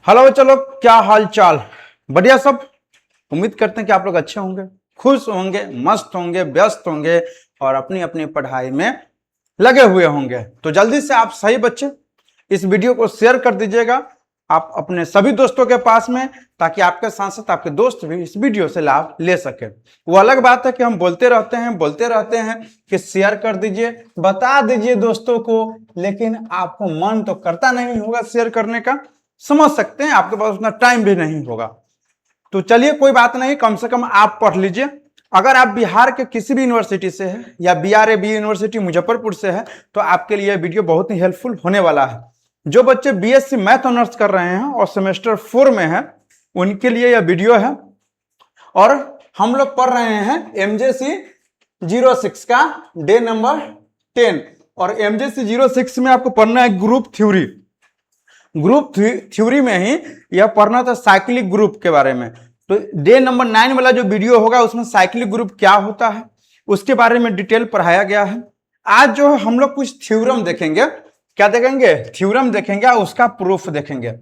Hello बच्चों लोग, क्या हाल चाल? बढ़िया सब। उम्मीद करते हैं कि आप लोग अच्छे होंगे, खुश होंगे, मस्त होंगे, व्यस्त होंगे और अपनी अपनी पढ़ाई में लगे हुए होंगे। तो जल्दी से आप सही बच्चे इस वीडियो को शेयर कर दीजिएगा आप अपने सभी दोस्तों के पास में, ताकि आपके साथ साथ आपके दोस्त भी इस वीडियो से लाभ ले सके। वो अलग बात है कि हम बोलते रहते हैं कि शेयर कर दीजिए, बता दीजिए दोस्तों को, लेकिन आपको मन तो करता नहीं होगा शेयर करने का। समझ सकते हैं, आपके पास उतना टाइम भी नहीं होगा। तो चलिए कोई बात नहीं, कम से कम आप पढ़ लीजिए। अगर आप बिहार के किसी भी यूनिवर्सिटी से है या BRAB यूनिवर्सिटी मुजफ्फरपुर से है तो आपके लिए वीडियो बहुत ही हेल्पफुल होने वाला है। जो बच्चे BSc मैथ ऑनर्स कर रहे हैं और सेमेस्टर 4 में है उनके लिए यह वीडियो है। और हम लोग पढ़ रहे हैं MJC 06 का डे नंबर 10। और MJC 06 में आपको पढ़ना है ग्रुप थ्योरी। ग्रुप थ्योरी में ही यह पढ़ना था साइक्लिक ग्रुप के बारे में। तो डे नंबर 9 वाला जो वीडियो होगा उसमें साइक्लिक ग्रुप क्या होता है उसके बारे में डिटेल पढ़ाया गया है। आज जो है हम लोग कुछ थ्योरम देखेंगे। क्या देखेंगे? थ्योरम देखेंगे और उसका प्रूफ देखेंगे।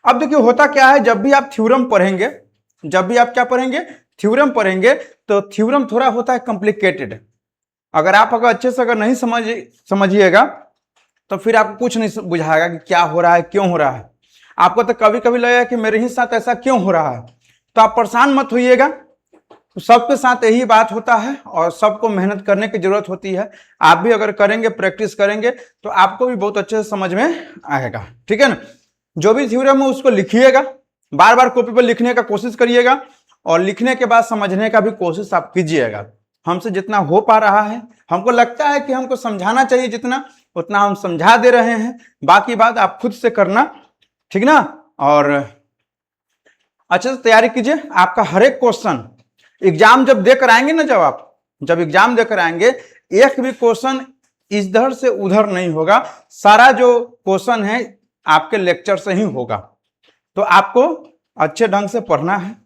अब देखिए होता क्या है, जब भी आप थ्योरम पढ़ेंगे, जब भी आप क्या पढ़ेंगे, थ्योरम पढ़ेंगे, तो थ्योरम थोड़ा होता है कॉम्प्लिकेटेड। अगर आप अच्छे से अगर नहीं समझिएगा तो फिर आपको कुछ नहीं बुझाएगा कि क्या हो रहा है, क्यों हो रहा है। आपको तो कभी कभी लगेगा कि मेरे ही साथ ऐसा क्यों हो रहा है। तो आप परेशान मत होइएगा, तो सबके साथ यही बात होता है और सबको मेहनत करने की जरूरत होती है। आप भी अगर करेंगे, प्रैक्टिस करेंगे तो आपको भी बहुत अच्छे से समझ में आएगा। ठीक है ना? जो भी थ्योरम है उसको लिखिएगा, बार बार कॉपी पर लिखने का कोशिश करिएगा और लिखने के बाद समझने का भी कोशिश आप कीजिएगा। हमसे जितना हो पा रहा है, हमको लगता है कि हमको समझाना चाहिए जितना, उतना हम समझा दे रहे हैं। बाकी बात आप खुद से करना, ठीक ना? और अच्छे से तैयारी कीजिए। आपका हर एक क्वेश्चन एग्जाम जब देकर आएंगे ना, जब एग्जाम देकर आएंगे, एक भी क्वेश्चन इधर से उधर नहीं होगा। सारा जो क्वेश्चन है आपके लेक्चर से ही होगा। तो आपको अच्छे ढंग से पढ़ना है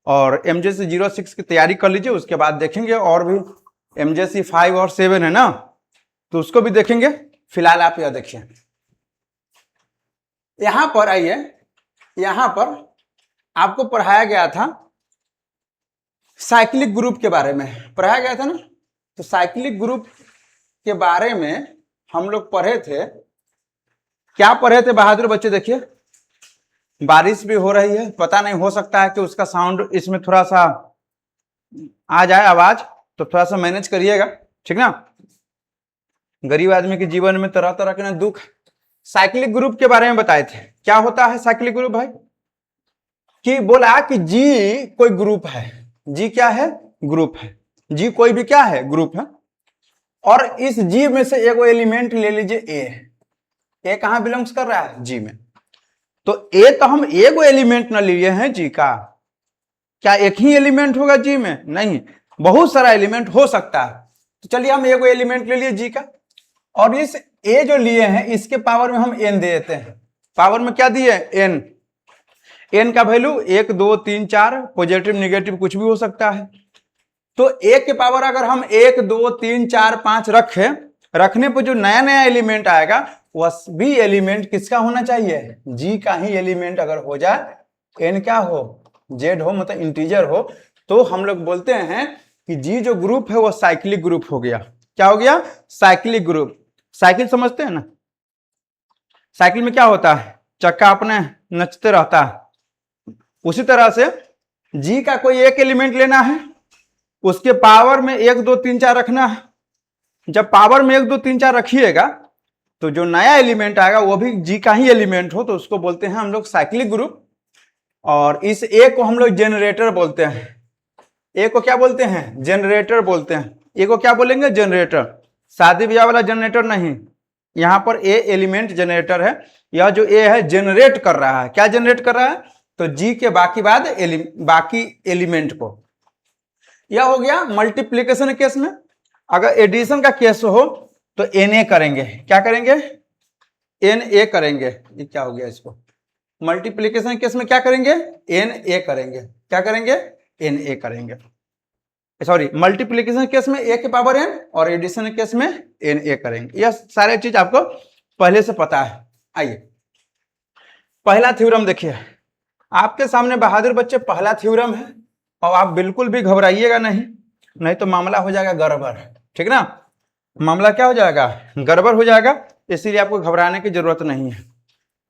और MJC 06 की तैयारी कर लीजिए। उसके बाद देखेंगे और भी MJC 5 और 7 है ना, तो उसको भी देखेंगे। फिलहाल आप यह देखिए, यहां पर आइए, यहां पर आपको पढ़ाया गया था साइक्लिक ग्रुप के बारे में, पढ़ाया गया था ना। तो साइक्लिक ग्रुप के बारे में हम लोग पढ़े थे। क्या पढ़े थे बहादुर बच्चे? देखिए बारिश भी हो रही है, पता नहीं, हो सकता है कि उसका साउंड इसमें थोड़ा सा आ जाए आवाज, तो थोड़ा सा मैनेज करिएगा, ठीक ना? गरीब आदमी के जीवन में तरह तरह के ना दुख। साइक्लिक ग्रुप के बारे में बताए थे। क्या होता है साइक्लिक ग्रुप भाई? कि बोला कि जी कोई ग्रुप है, जी क्या है? ग्रुप है। जी कोई भी क्या है? ग्रुप है। और इस जी में से एक एलिमेंट ले लीजिए ए कहां बिलोंग्स कर रहा है? जी में। तो ए तो हम एगो एलिमेंट ना लिए हैं जी का। क्या एक ही एलिमेंट होगा जी में? नहीं, बहुत सारा एलिमेंट हो सकता है। तो चलिए हम एगो एलिमेंट ले लिए जी का, और इस ए जो लिए हैं इसके पावर में हम एन दे देते हैं। पावर में क्या दिए? एन। एन का वैल्यू 1 2 3 4, पॉजिटिव नेगेटिव कुछ भी हो सकता है। तो ए के पावर अगर हम 1 2 3 4 5 रखने पर जो नया नया एलिमेंट आएगा वह भी एलिमेंट किसका होना चाहिए? जी का ही एलिमेंट अगर हो जाए, एन क्या हो? जेड हो, मतलब इंटीजर हो, तो हम लोग बोलते हैं कि जी जो ग्रुप है वो साइक्लिक ग्रुप हो गया। क्या हो गया? Cyclic group. साइकिल समझते हैं ना? साइकिल में क्या होता है? चक्का अपने नचते रहता है। उसी तरह से जी का कोई एक एलिमेंट लेना है, उसके पावर में 1 2 3 4 रखना है। जब पावर में 1 2 3 4 रखिएगा तो जो नया एलिमेंट आएगा वो भी जी का ही एलिमेंट हो, तो उसको बोलते हैं हम लोग साइक्लिक ग्रुप। और इस ए को हम लोग जेनरेटर बोलते हैं। ए को क्या बोलते हैं? जनरेटर बोलते हैं। ए को क्या बोलेंगे? जनरेटर। शादी ब्याह वाला जनरेटर नहीं, यहां पर ए एलिमेंट जनरेटर है। यह जो ए है जनरेट कर रहा है। क्या जनरेट कर रहा है? तो जी के बाकी बाकी एलिमेंट को। यह हो गया मल्टीप्लीकेशन केस में। अगर एडिशन का केस हो तो एन ए करेंगे। क्या करेंगे? एन ए करेंगे। ये क्या हो गया इसको? मल्टीप्लीकेशन केस में क्या करेंगे? एन ए करेंगे। क्या करेंगे? एन ए करेंगे। सॉरी, मल्टीप्लीकेशन केस में ए के पावर एन और एडिशन केस में एन ए करेंगे। यह सारे चीज आपको पहले से पता है। आइए पहला थ्योरम देखिए, आपके सामने बहादुर बच्चे पहला थ्योरम है, और आप बिल्कुल भी घबराइएगा नहीं, नहीं तो मामला हो जाएगा गड़बड़, ठीक ना। मामला क्या हो जाएगा, गड़बड़ हो जाएगा, इसीलिए आपको घबराने की जरूरत नहीं है।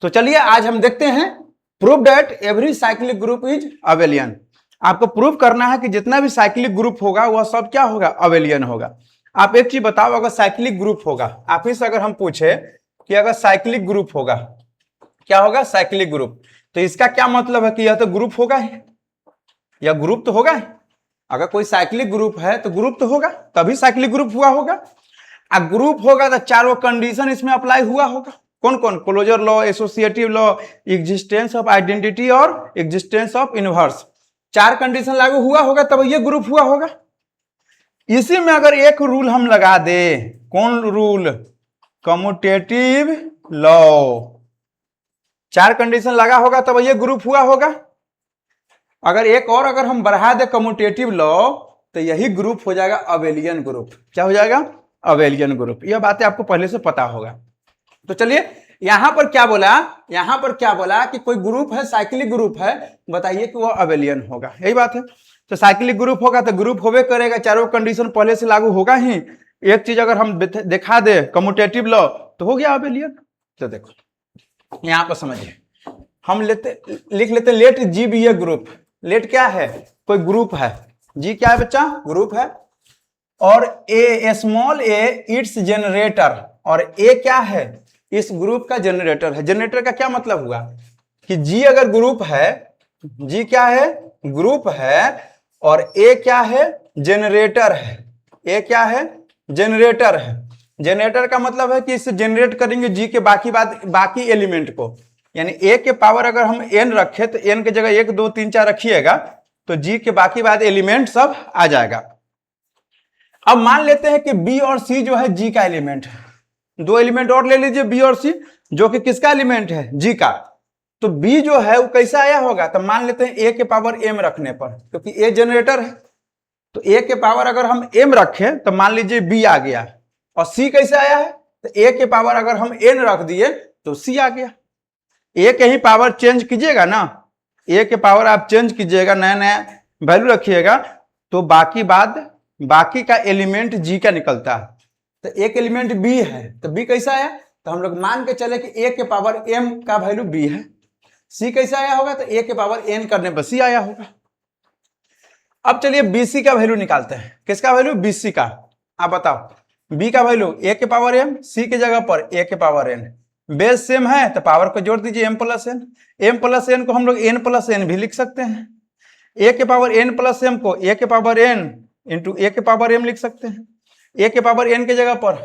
तो चलिए आज हम देखते हैं prove that every cyclic group is abelian. आपको प्रूव करना है कि जितना भी साइक्लिक ग्रुप होगा वह सब क्या होगा, अबेलियन होगा। आप एक चीज बताओ, अगर साइक्लिक ग्रुप होगा, आप ही से अगर हम पूछे कि अगर साइक्लिक ग्रुप होगा, क्या होगा, साइक्लिक ग्रुप, तो इसका क्या मतलब है कि यह तो ग्रुप होगा ही, या ग्रुप तो होगा ही। अगर कोई साइक्लिक ग्रुप है तो ग्रुप तो होगा, तभी साइक्लिक ग्रुप हुआ होगा। अब ग्रुप होगा तो चारों कंडीशन इसमें अप्लाई हुआ होगा। कौन कौन, closure law, associative law, existence of identity और एग्जिस्टेंस ऑफ इनवर्स, चार कंडीशन लागू हुआ होगा तब ये ग्रुप हुआ होगा। इसी में अगर एक रूल हम लगा दे, कौन रूल, कम्यूटेटिव लॉ, चार कंडीशन लगा होगा तब ये ग्रुप हुआ होगा। अगर एक और अगर हम बढ़ा दे कम्यूटेटिव लॉ, तो यही ग्रुप हो जाएगा अबेलियन ग्रुप। क्या हो जाएगा, अबेलियन ग्रुप। यह बातें आपको पहले से पता होगा। तो चलिए यहां पर क्या बोला, यहां पर क्या बोला कि कोई ग्रुप है, साइक्लिक ग्रुप है, बताइए कि वह अबेलियन होगा, यही बात है। तो साइक्लिक ग्रुप होगा तो ग्रुप होवे करेगा, चारों कंडीशन पहले से लागू होगा ही। एक चीज अगर हम दिखा दे कम्यूटेटिव लॉ तो हो गया अबेलियन। तो देखो यहां पर समझिए, हम लिख लेते late G be A group. Late क्या है, कोई ग्रुप है, जी क्या है बच्चा, ग्रुप है, और ए स्मॉल ए इट्स जनरेटर, और ए क्या है, इस ग्रुप का जनरेटर है। जनरेटर का क्या मतलब हुआ कि जी अगर ग्रुप है, जी क्या है, ग्रुप है, और ए क्या है, जनरेटर है। ए क्या है, जनरेटर है। जनरेटर का मतलब है कि इससे जनरेट करेंगे जी के बाकी एलिमेंट को, यानी ए के पावर अगर हम एन रखे तो एन के जगह 1 2 3 4 रखिएगा तो जी के बाकी एलिमेंट सब आ जाएगा। अब मान लेते हैं कि बी और सी जो है जी का एलिमेंट है, दो एलिमेंट और ले लीजिए बी और सी, जो कि किसका एलिमेंट है, जी का। तो बी जो है वो कैसा आया होगा, तो मान लेते हैं ए के पावर एम रखने पर, क्योंकि ए जनरेटर है, तो ए के पावर अगर हम एम रखें तो मान लीजिए बी आ गया। और सी कैसे आया है, तो ए के पावर अगर हम एन रख दिए तो सी आ गया। ए के ही पावर चेंज कीजिएगा ना, ए के पावर आप चेंज कीजिएगा, नया नया वैल्यू रखिएगा, तो बाकी का एलिमेंट जी का निकलता है। तो एक एलिमेंट बी है तो बी कैसा आया, तो हम लोग मान के चले कि ए के पावर एम का वैल्यू बी है। सी कैसा आया होगा, तो ए के पावर एन करने पर सी आया होगा। अब चलिए बीसी का वैल्यू निकालते हैं। किसका वैल्यू, बीसी का। आप बताओ बी का वैल्यू ए के पावर एम, सी की जगह पर ए के पावर एन, बेस सेम है तो पावर को जोड़ दीजिए M plus N. M plus N को हम लोग एन प्लस एन भी लिख सकते हैं। ए के पावर एन प्लस एम को ए के पावर एन इंटू ए के पावर एम लिख सकते हैं। ए के पावर एन के जगह पर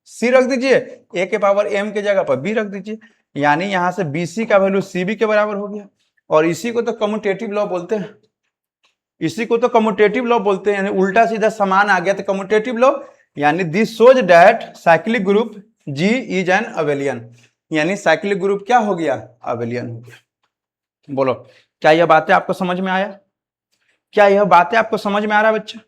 सी रख दीजिए, ए के पावर एम के जगह पर बी रख दीजिए, यानी यहां से बीसी का वैल्यू सीबी के बराबर हो गया। और इसी को तो कम्यूटेटिव लॉ बोलते हैं, इसी को तो कम्यूटेटिव लॉ बोलते हैं, यानी उल्टा सीधा समान आ गया तो कम्यूटेटिव लॉ, यानी this shows that cyclic group G is an abelian, यानी साइक्लिक ग्रुप क्या हो गया, अबेलियन हो गया। बोलो क्या यह बातें आपको समझ में आया, क्या यह बातें आपको समझ में आ रहा है बच्चा।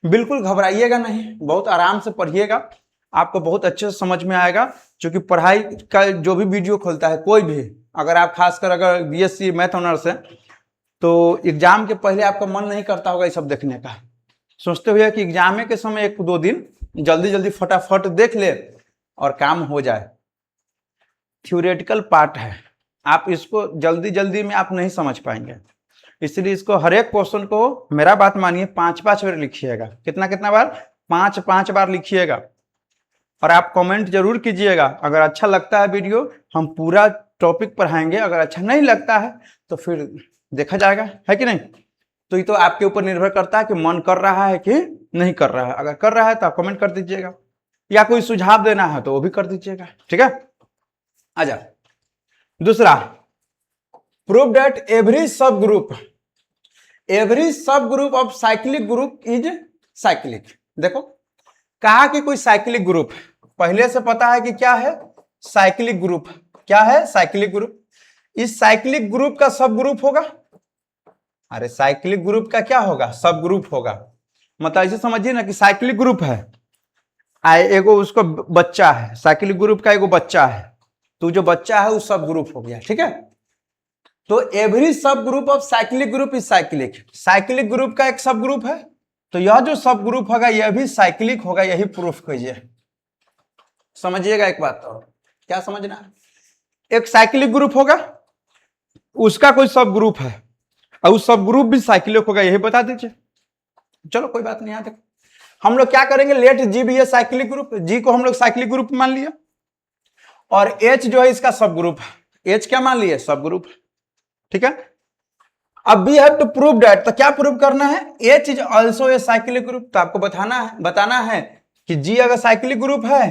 बिल्कुल घबराइएगा नहीं, बहुत आराम से पढ़िएगा, आपको बहुत अच्छे से समझ में आएगा। क्योंकि पढ़ाई का जो भी वीडियो खोलता है कोई भी, अगर आप खासकर अगर बीएससी मैथ ऑनर्स है तो एग्जाम के पहले आपका मन नहीं करता होगा ये सब देखने का, सोचते हुए कि एग्जाम के समय 1 2 दिन जल्दी जल्दी फटाफट देख ले और काम हो जाए। थ्योरेटिकल पार्ट है, आप इसको जल्दी जल्दी में आप नहीं समझ पाएंगे, इसलिए इसको हर एक क्वेश्चन को मेरा बात मानिए 5-5 बार लिखिएगा। कितना बार, 5-5 बार लिखिएगा। और आप कमेंट जरूर कीजिएगा, अगर अच्छा लगता है वीडियो हम पूरा टॉपिक पढ़ाएंगे, अगर अच्छा नहीं लगता है तो फिर देखा जाएगा, है कि नहीं। तो ये तो आपके ऊपर निर्भर करता है कि मन कर रहा है कि नहीं कर रहा है। अगर कर रहा है तो आप कमेंट कर दीजिएगा, या कोई सुझाव देना है तो वो भी कर दीजिएगा, ठीक है। आजा दूसरा, प्रूव दैट एवरी सब group of cyclic group is cyclic. देखो कहा कि कोई साइक्लिक ग्रुप, पहले से पता है कि क्या है, साइक्लिक ग्रुप। क्या है, साइक्लिक ग्रुप। इस साइक्लिक ग्रुप का सब ग्रुप होगा। अरे साइक्लिक ग्रुप का क्या होगा, सब ग्रुप होगा। मतलब ऐसे समझिए ना कि साइक्लिक ग्रुप है, एगो उसको बच्चा है, साइक्लिक ग्रुप का एगो बच्चा है, तो जो बच्चा है वो सब ग्रुप हो गया, ठीक है। तो एवरी सब group of cyclic group is cyclic, cyclic group का एक सब ग्रुप है, तो यह जो सब ग्रुप होगा यह भी साइक्लिक होगा, यही प्रूफ कीजिए। समझिएगा एक बात, और क्या समझना है, एक साइक्लिक ग्रुप होगा, उसका कोई सब ग्रुप है और उस सब ग्रुप भी साइक्लिक होगा, यही बता दीजिए। चलो कोई बात नहीं, यहां देखो हम लोग क्या करेंगे, लेट जी भी है साइक्लिक ग्रुप, जी को हम लोग साइक्लिक ग्रुप मान लिया, और एच जो है इसका सब ग्रुप है, एच क्या मान लिया, सब ग्रुप। ठीक है, अब we have to prove that, तो क्या प्रूव करना है, H is also a cyclic group, तो आपको बताना है कि जी अगर साइक्लिक ग्रुप है,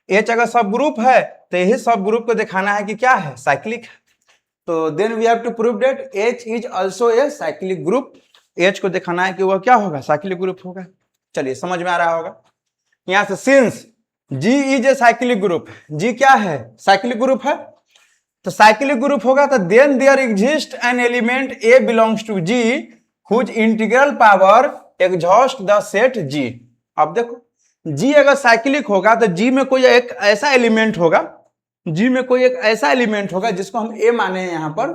एच अगर सब ग्रुप है, तो यही सब ग्रुप को दिखाना है कि क्या है, साइक्लिक। तो then we have to prove that H is also a cyclic group, H को दिखाना है कि वह क्या होगा, साइक्लिक ग्रुप होगा। चलिए समझ में आ रहा होगा। यहां से since G is a cyclic group, G क्या है, साइक्लिक ग्रुप है, तो साइक्लिक ग्रुप होगा तो then there exist an element A belongs to G whose integral power exhaust the set G. अब देखो जी अगर साइक्लिक होगा तो जी में कोई एक ऐसा एलिमेंट होगा, जी में कोई एक ऐसा एलिमेंट होगा जिसको हम ए माने हैं यहां पर,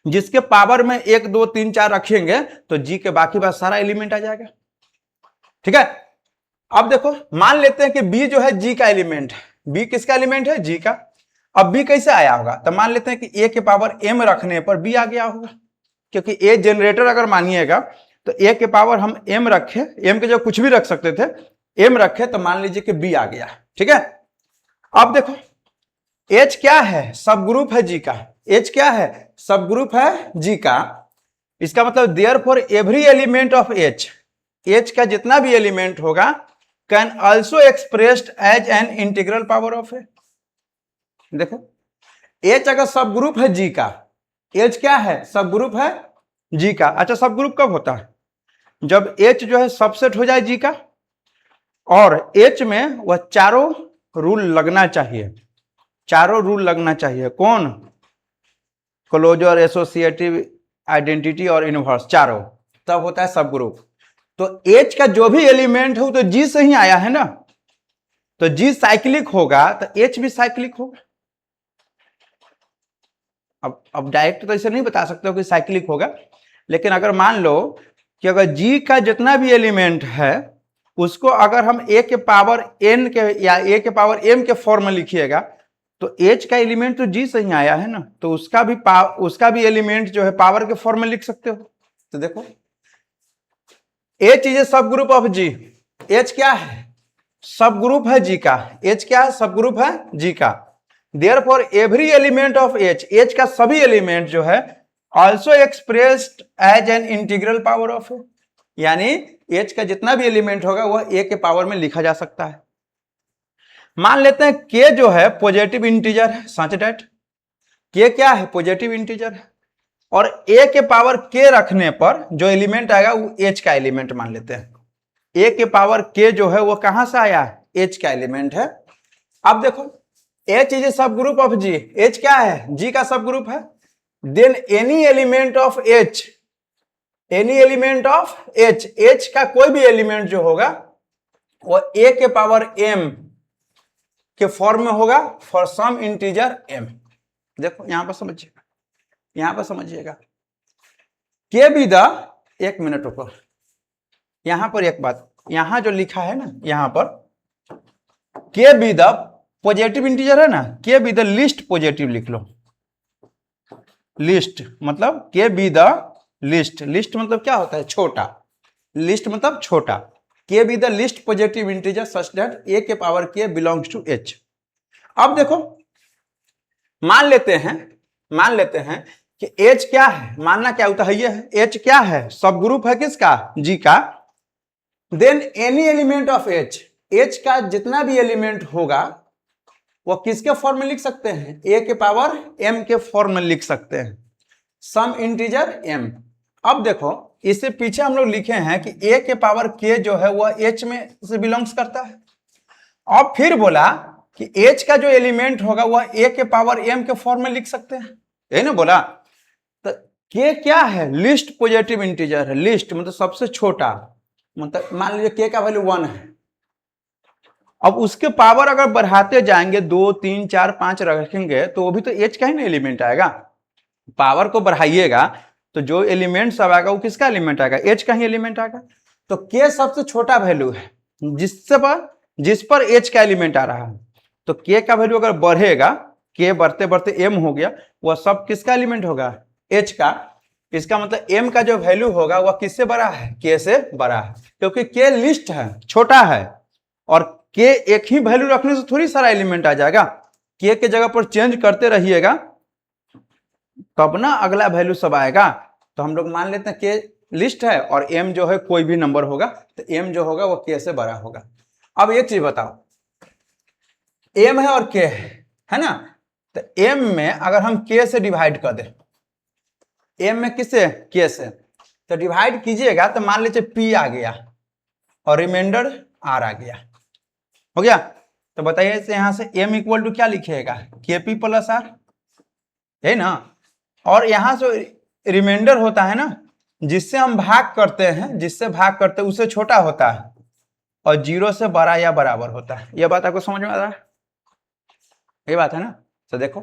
जिसके पावर में 1 2 3 4 रखेंगे तो जी के बाकी बात सारा एलिमेंट आ जाएगा। ठीक है, अब देखो मान लेते हैं कि बी जो है जी का एलिमेंट है, बी किसका एलिमेंट है, जी का। अब बी कैसे आया होगा, तो मान लेते हैं कि ए के पावर एम रखने पर बी आ गया होगा, क्योंकि ए जनरेटर अगर मानिएगा तो ए के पावर हम एम रखे, एम के जो कुछ भी रख सकते थे, एम रखे तो मान लीजिए कि बी आ गया। ठीक है, अब देखो एच क्या है, सब ग्रुप है जी का, एच क्या है, सब ग्रुप है जी का, इसका मतलब therefore every element of H, H का जितना भी एलिमेंट होगा can also expressed as an integral power of A. देखो एच अगर सब ग्रुप है जी का, एच क्या है, सब ग्रुप है जी का। अच्छा सब ग्रुप कब होता है, जब एच जो है सबसेट हो जाए जी का, और एच में वह चारों रूल लगना चाहिए, चारों रूल लगना चाहिए, कौन, क्लोजर, एसोसिएटिव, आइडेंटिटी और इनवर्स, चारों, तब होता है सब ग्रुप। तो एच का जो भी एलिमेंट है तो जी से ही आया है ना, तो जी साइक्लिक होगा तो एच भी साइक्लिक होगा। अब डायरेक्ट तो इसे नहीं बता सकते हो कि साइक्लिक होगा, लेकिन अगर मान लो कि अगर जी का जितना भी एलिमेंट है उसको अगर हम ए के पावर एन के या ए के पावर एम के फॉर्म में लिखिएगा, तो एच का एलिमेंट तो जी से ही आया है ना, तो उसका भी एलिमेंट जो है पावर के फॉर्म में लिख सकते हो। तो देखो एच इज ए सब ग्रुप ऑफ जी, एच क्या है, सब ग्रुप है जी का, एच क्या है, सब ग्रुप है जी का। Therefore every element of H, H का सभी एलिमेंट जो है also expressed as an integral power of A, यानी एच का जितना भी एलिमेंट होगा वह ए के पावर में लिखा जा सकता है। मान लेते हैं के जो है पॉजिटिव इंटीजर है, सच दैट के क्या है, पॉजिटिव इंटीजर है, और ए के पावर के रखने पर जो एलिमेंट आएगा वो एच का एलिमेंट मान लेते हैं। ए के पावर के जो है वो कहां से आया है, एच का एलिमेंट है। अब देखो एच इज ए सब ग्रुप ऑफ जी, एच क्या है, जी का सब ग्रुप है। Then any element of H, any element of H, H का कोई भी एलिमेंट जो होगा वो ए के पावर एम के फॉर्म में होगा फॉर सम इंटीजर एम। देखो यहां पर समझिएगा, यहां पर समझिएगा के बी द, एक मिनट रुको, यहां पर एक बात, यहां जो लिखा है ना यहां पर के बी द पॉजिटिव इंटीजर है ना, के बी द लिस्ट पॉजिटिव लिख लो, लिस्ट मतलब के बी द लिस्ट, लिस्ट मतलब क्या होता है, छोटा, लिस्ट मतलब छोटा, K be the least positive integer such that A के पावर के बिलोंग्स टू एच। अब देखो मान लेते हैं कि एच क्या है, मानना क्या होता है, ये है एच क्या है, सब ग्रुप है किसका, जी का। Then any element of H, H का जितना भी एलिमेंट होगा वो किसके फॉर्म में लिख सकते हैं, ए के पावर एम के फॉर्म में लिख सकते हैं, सम इंटीजर एम। अब देखो इससे पीछे हम लोग लिखे हैं कि ए के पावर के जो है वह एच में से बिलोंग्स करता है, और फिर बोला कि एच का जो एलिमेंट होगा वह ए के पावर एम के फॉर्म में लिख सकते हैं, यही ना बोला। तो के क्या है, लिस्ट पॉजिटिव इंटीजर है, लिस्ट मतलब सबसे छोटा, मतलब मान लीजिए के का वैल्यू 1 है, अब उसके पावर अगर बढ़ाते जाएंगे 2 3 4 5 रखेंगे तो वो भी तो एच का ही ना एलिमेंट आएगा। पावर को बढ़ाइएगा तो जो एलिमेंट सब आएगा वो किसका एलिमेंट आएगा, एच का ही एलिमेंट आएगा। तो के सबसे छोटा वैल्यू है जिस पर एच का एलिमेंट आ रहा है। तो के का वैल्यू अगर बढ़ेगा, के बढ़ते बढ़ते एम हो गया, वह सब किसका एलिमेंट होगा, एच का। इसका मतलब एम का जो वैल्यू होगा वह किससे बड़ा है, के से बड़ा है, क्योंकि के लिस्ट है, छोटा है। और के एक ही वैल्यू रखने से थोड़ी सारा एलिमेंट आ जाएगा, के जगह पर चेंज करते रहिएगा तब ना अगला वैल्यू सब आएगा। तो हम लोग मान लेते हैं के लिस्ट है और एम जो है कोई भी नंबर होगा, तो एम जो होगा वो के से बड़ा होगा। अब एक चीज बताओ, एम है और के है ना, तो एम में अगर हम के से डिवाइड कर दें, एम में किससे, के से, तो डिवाइड कीजिएगा तो मान लीजिए पी आ गया और रिमाइंडर आर आ गया, हो गया। तो बताइए यहां से एम इक्वल टू क्या लिखिएगा, के पी प्लस आर, है ना। और यहां से रिमाइंडर होता है ना, जिससे हम भाग करते हैं, जिससे भाग करते हैं उससे छोटा होता है और जीरो से बड़ा या बराबर होता है। यह बात आपको समझ में आ रहा है, ये बात है ना। तो देखो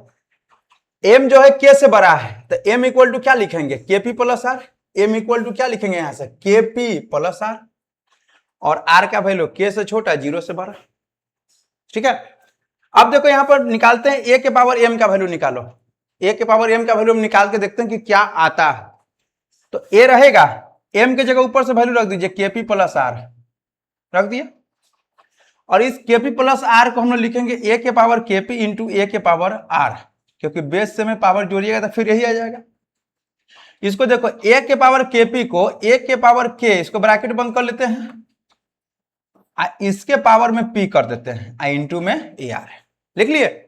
m जो है k से बड़ा है, तो m इक्वल टू क्या लिखेंगे, K P plus R. m equal to क्या लिखेंगे यहां से, के पी प्लस आर, और r का वैल्यू k से छोटा, 0 से बड़ा, ठीक है। अब देखो यहां पर निकालते हैं a के पावर m का वैल्यू निकालो, a के पावर m का वैल्यू हम निकाल के देखते हैं कि क्या आता है। तो a रहेगा, m के जगह ऊपर से वैल्यू रख दीजिए के पी प्लस आर, रख दिया। और इस के पी प्लस आर को हम लोग लिखेंगे a के पावर के पी इंटू ए के पावर आर, क्योंकि बेस से में पावर जोड़िएगा तो फिर यही आ जाएगा। इसको देखो a के पावर के पी को a के पावर के, इसको ब्रैकेट बंद कर लेते हैं, इसके पावर में p कर देते हैं, आ इंटू में ए आर, लिख लिए।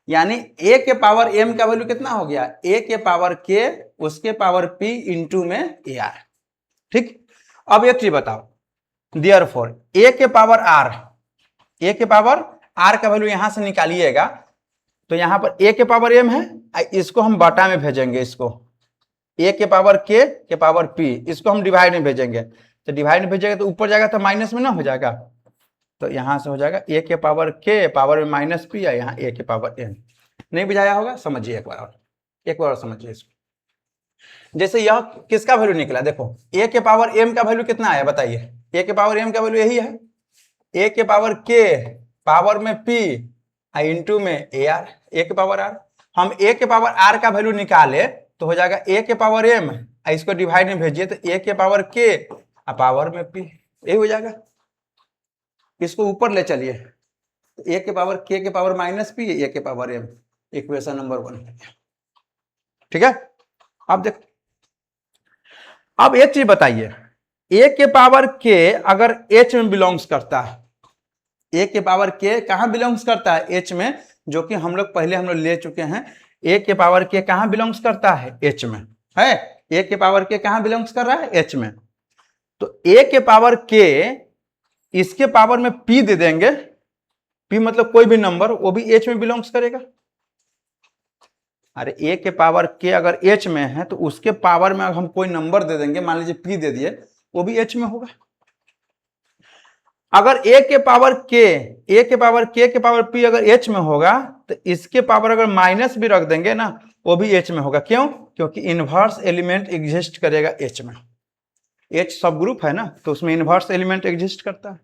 यानी a के पावर m का वैल्यू कितना हो गया, a के पावर k उसके पावर p इंटू में ए आर, ठीक। अब एक चीज बताओ, देयरफॉर a के पावर r, a के पावर r का वैल्यू यहां से निकालिएगा, तो यहां पर a के पावर m है, इसको हम बटा में भेजेंगे, इसको a के पावर k के पावर p, इसको हम डिवाइड में भेजेंगे। तो डिवाइड में भेजेंगे तो ऊपर जाएगा तो माइनस में ना हो जाएगा, तो यहां से हो जाएगा a के पावर k पावर में माइनस p, या यहाँ a के पावर m। नहीं बुझाया होगा, समझिए एक बार और समझिए इसको। जैसे यह किसका वैल्यू निकला, देखो a के पावर m का वैल्यू कितना आया बताइए, a के पावर m का वैल्यू यही है, a के पावर k पावर में p इंटू में ए आर, ए के पावर आर। हम ए के पावर आर का वैल्यू निकाले तो हो जाएगा ए के पावर एम, इसको डिवाइड में भेजिए तो ए के पावर के पावर में पी, यही हो जाएगा। इसको ऊपर ले चलिए, ए के पावर के पावर माइनस पी, ए के पावर एम, इक्वेशन नंबर 1, ठीक है। अब देखो, अब एक चीज बताइए, ए के पावर के अगर एच में बिलोंग्स करता है, ए के पावर के कहां बिलोंग्स करता है, एच में, जो कि हम लोग ले चुके हैं। ए के पावर के कहां बिलोंग्स करता है, एच में है। ए के पावर के कहां बिलोंग्स कर रहा है, एच में। तो ए के पावर के इसके पावर में पी दे देंगे, पी मतलब कोई भी नंबर, वो भी एच में बिलोंग्स करेगा। अरे ए के पावर के अगर एच में है तो उसके पावर में हम कोई नंबर दे देंगे, मान लीजिए पी दे दिए, वो भी एच में होगा। अगर ए के पावर के पावर पी अगर एच में होगा तो इसके पावर अगर माइनस भी रख देंगे ना, वो भी एच में होगा। क्यों, क्योंकि इनवर्स एलिमेंट एग्जिस्ट करेगा एच में, एच सब ग्रुप है ना, तो उसमें इनवर्स एलिमेंट एग्जिस्ट करता है।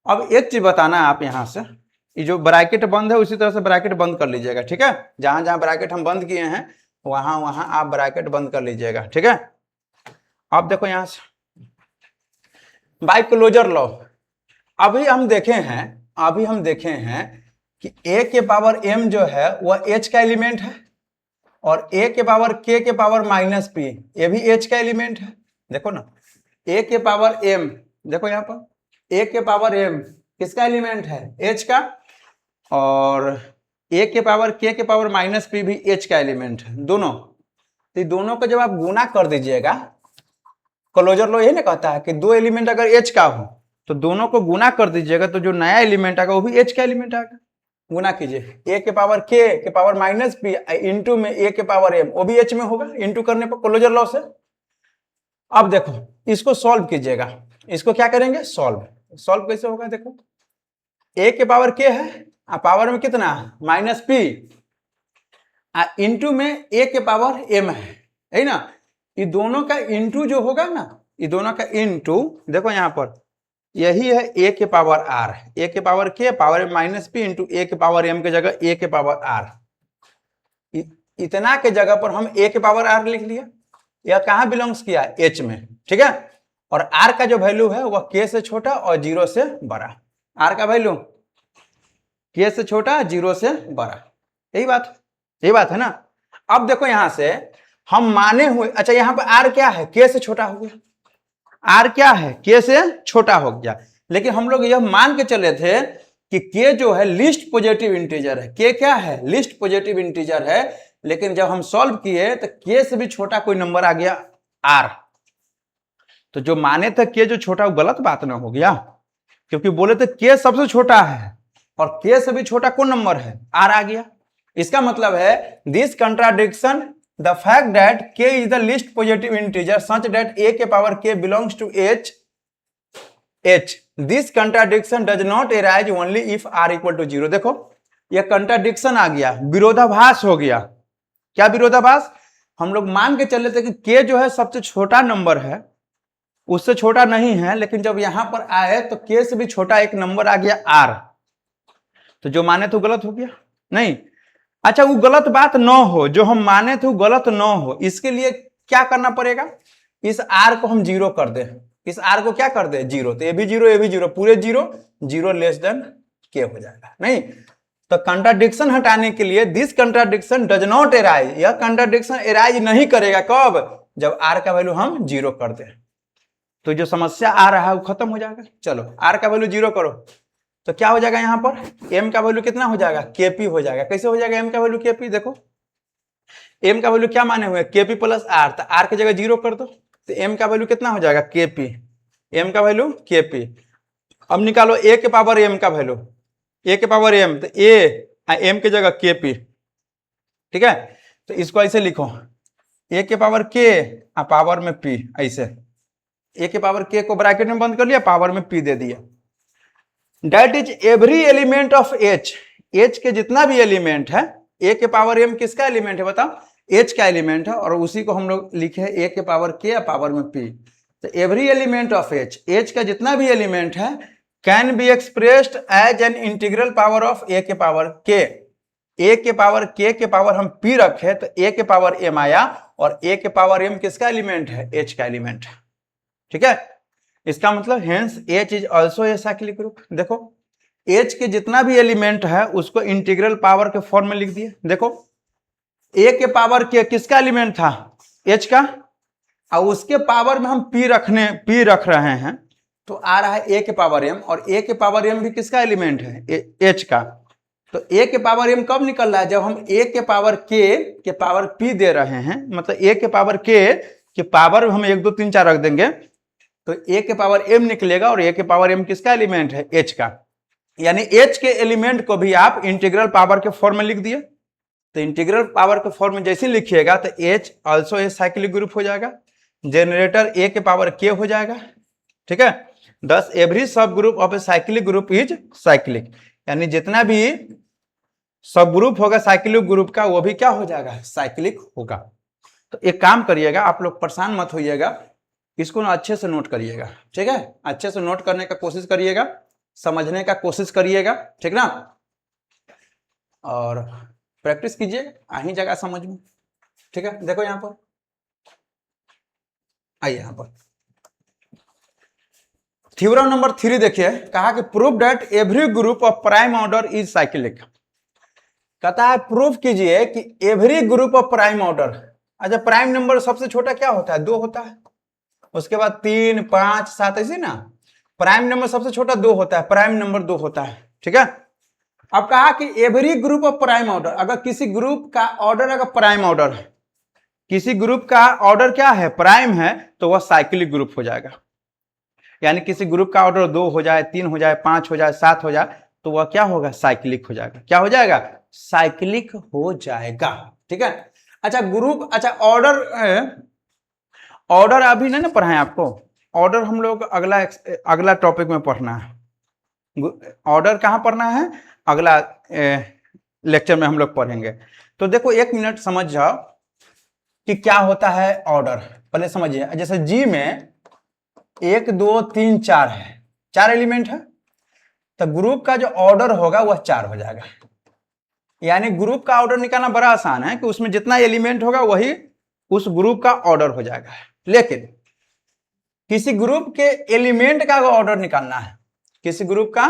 अब एक चीज बताना है आप, यहां से ये जो ब्रैकेट बंद है उसी तरह से ब्रैकेट बंद कर लीजिएगा, ठीक है। जहां जहां ब्रैकेट हम बंद किए हैं वहां वहां आप ब्रैकेट बंद कर लीजिएगा, ठीक है। अब देखो यहां से बाय क्लोजर लॉ, अभी हम देखे हैं कि a के पावर m जो है वह h का एलिमेंट है, और a के पावर k के पावर माइनस p ये भी h का एलिमेंट है। देखो ना, a के पावर m, देखो यहाँ पर a के पावर m किसका एलिमेंट है, h का, और a के पावर k के पावर माइनस p भी h का एलिमेंट है, दोनों। तो दोनों को जब आप गुना कर दीजिएगा, क्लोजर लॉ यही ना कहता है कि दो एलिमेंट अगर h का हो तो दोनों को गुना कर दीजिएगा, तो जो नया एलिमेंट आएगा वो भी h का एलिमेंट आएगा। गुना कीजिए, a के पावर k के पावर माइनस p इंटू में a के पावर m, वो भी h में होगा, इंटू करने पर क्लोजर लॉ से। अब देखो इसको सॉल्व कीजिएगा, इसको क्या करेंगे, सॉल्व कैसे होगा, देखो a के पावर k है, पावर में कितना माइनस p, इंटू में ए के पावर एम है ना। ये दोनों का इंटू जो होगा ना, ये दोनों का इंटू, देखो यहाँ पर यही है ए के पावर आर, ए के पावर के पावर माइनस पी इंटू ए के पावर एम की जगह ए के पावर आर। इतना के जगह पर हम ए के पावर आर लिख लिया। यह कहाँ बिलोंग्स किया, एच में, ठीक है। और आर का जो वैल्यू है वह के से छोटा और जीरो से बड़ा। आर का वैल्यू के से छोटा, जीरो से बड़ा, यही बात है ना। अब देखो यहां से हम माने हुए, अच्छा यहाँ पर आर क्या है, के से छोटा हो गया। आर क्या है, के से छोटा हो गया। लेकिन हम लोग यह मान के चले थे कि के जो है लिस्ट पॉजिटिव इंटीजर है। के क्या है, लिस्ट पॉजिटिव इंटीजर है। लेकिन जब हम सॉल्व किए तो के से भी छोटा कोई नंबर आ गया आर। तो जो माने थे के जो छोटा, वो गलत बात ना हो गया, क्योंकि बोले थे के सबसे छोटा है और के से भी छोटा कौन नंबर है, आर आ गया। इसका मतलब है this contradiction the fact that k is the least positive integer such that a के power k belongs to h, this contradiction does not arise only if r equal to 0। देखो यह contradiction आ गया, विरोधाभास हो गया। क्या विरोधाभास, हम लोग मान के चले थे कि k जो है सबसे छोटा नंबर है, उससे छोटा नहीं है, लेकिन जब यहां पर आए तो k से भी छोटा एक नंबर आ गया r। तो जो माने तो गलत हो गया नहीं। अच्छा, वो गलत बात न हो, जो हम माने थे वो गलत न हो, इसके लिए क्या करना पड़ेगा, इस आर को हम जीरो कर दे। इस आर को क्या कर दे, जीरो। तो ये भी जीरो, पूरे जीरो, जीरो लेस देन के हो जाएगा। नहीं तो कंट्राडिक्शन हटाने के लिए this contradiction does not arise, यह कंट्राडिक्शन एराइज नहीं करेगा। कब, जब आर का वैल्यू हम जीरो कर दे। तो जो समस्या आ रहा है वो खत्म हो जाएगा। चलो आर का वैल्यू जीरो करो तो क्या हो जाएगा, यहां पर m का वैल्यू कितना हो जाएगा, kp हो जाएगा। कैसे हो जाएगा m का वैल्यू kp, देखो m का वैल्यू क्या माने हुए, kp प्लस r। तो r की जगह जीरो कर दो तो m का वैल्यू कितना हो जाएगा, kp, m का वैल्यू kp। अब निकालो a के पावर m का वैल्यू, a के पावर m, तो a m की जगह kp, ठीक है। तो इसको ऐसे लिखो, a के पावर k पावर में p, ऐसे a के पावर k को ब्रैकेट में बंद कर लिया, पावर में p दे दिया। That is every element of h, h के जितना भी एलिमेंट है, a के पावर m किसका एलिमेंट है बताओ, h का एलिमेंट है। और उसी को हम लोग लिखे a के पावर k पावर में p। तो एवरी एलिमेंट ऑफ h का जितना भी एलिमेंट है can be expressed as an integral power of a के पावर k। a के पावर k के पावर हम p रखे तो a के पावर m आया, और a के पावर m किसका एलिमेंट है, h का एलिमेंट है, ठीक है। इसका मतलब hence H is also a cyclic group. देखो H के जितना भी एलिमेंट है उसको इंटीग्रल पावर के फॉर्म में लिख दिए। देखो A के पावर के किसका एलिमेंट था, H का, और उसके पावर में हम P रख रहे हैं, तो आ रहा है A के पावर M, और A के पावर M भी किसका एलिमेंट है, H का। तो A के पावर M कब निकल रहा है, जब हम A के पावर K के पावर P दे रहे हैं। मतलब A के पावर K के पावर हम 1 2 3 4 रख देंगे तो a के पावर m निकलेगा, और a के पावर m किसका एलिमेंट है, h का। यानी h के एलिमेंट को भी आप इंटीग्रल पावर के फॉर्म में लिख दिए। तो इंटीग्रल पावर के फॉर्म में जैसे लिखिएगा तो h also a cyclic group हो जाएगा, जनरेटर a के पावर k हो जाएगा, ठीक है। दस एवरी सब group of a cyclic group is cyclic, यानी जितना भी सब ग्रुप होगा साइक्लिक ग्रुप का वो भी क्या हो जाएगा, साइक्लिक होगा। तो एक काम करिएगा, आप लोग परेशान मत होइएगा, इसको ना अच्छे से नोट करिएगा, ठीक है। अच्छे से नोट करने का कोशिश करिएगा, समझने का कोशिश करिएगा, ठीक ना। और प्रैक्टिस कीजिएगा, आ ही जाएगा समझ में, ठीक है। देखो यहां पर आइए, यहां पर थ्योरम नंबर 3 देखिए, कहा कि prove that every group of prime order is cyclic. कहता है प्रूव कीजिए कि every group of prime order, अच्छा प्राइम नंबर सबसे छोटा क्या होता है, 2 होता है, उसके बाद 3 5 7 ऐसे ना। प्राइम नंबर सबसे छोटा 2 होता है, प्राइम नंबर 2 होता है, ठीक है। अब कहा कि every group of prime order, अगर किसी ग्रुप का ऑर्डर अगर प्राइम ऑर्डर है, किसी ग्रुप का ऑर्डर क्या है, प्राइम है, तो वह साइक्लिक ग्रुप हो जाएगा। यानी किसी ग्रुप का ऑर्डर 2 हो जाए, 3 हो जाए, 5 हो जाए, 7 हो जाए, तो वह क्या होगा, साइक्लिक हो जाएगा। क्या हो जाएगा, साइक्लिक हो जाएगा, ठीक है। अच्छा ग्रुप, अच्छा ऑर्डर अभी नहीं ना पढ़ाएं आपको, ऑर्डर हम लोग अगला टॉपिक में पढ़ना है। ऑर्डर कहाँ पढ़ना है, अगला लेक्चर में हम लोग पढ़ेंगे। तो देखो 1 मिनट समझ जाओ कि क्या होता है ऑर्डर। पहले समझिए, जैसे जी में 1 2 3 4 है, 4 एलिमेंट है, तो ग्रुप का जो ऑर्डर होगा वह 4 हो जाएगा। यानी ग्रुप का ऑर्डर निकालना बड़ा आसान है कि उसमें जितना एलिमेंट होगा वही उस ग्रुप का ऑर्डर हो जाएगा। लेकिन किसी ग्रुप के एलिमेंट का ऑर्डर निकालना है, किसी ग्रुप का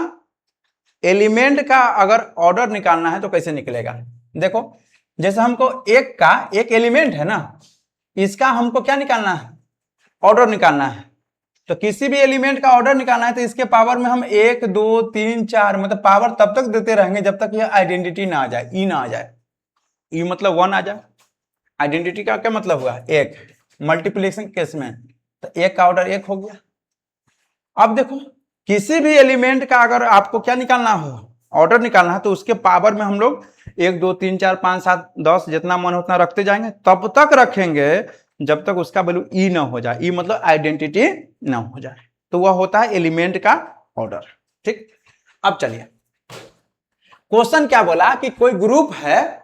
एलिमेंट का अगर ऑर्डर निकालना है तो कैसे निकलेगा? देखो, जैसे हमको एक एलिमेंट है ना, इसका हमको क्या निकालना है? ऑर्डर निकालना है। तो किसी भी एलिमेंट का ऑर्डर निकालना है तो इसके पावर में हम 1 2 3 4 मतलब पावर तब तक देते रहेंगे जब तक यह आइडेंटिटी ना आ जाए, ई ना आ जाए। ई मतलब 1 आ जाए। आइडेंटिटी का क्या मतलब हुआ? 1। मल्टीप्लिकेशन केस में तो 1 का ऑर्डर 1 हो गया। अब देखो, किसी भी एलिमेंट का अगर आपको क्या निकालना हो, ऑर्डर निकालना है, तो उसके पावर में हम लोग 1 2 3 4 5 7 10 जितना मन उतना रखते जाएंगे। तब तक रखेंगे जब तक उसका वैल्यू ई ना हो जाए। ई मतलब आइडेंटिटी ना हो जाए। तो वह होता है एलिमेंट का ऑर्डर। ठीक, अब चलिए, क्वेश्चन क्या बोला कि कोई ग्रुप है,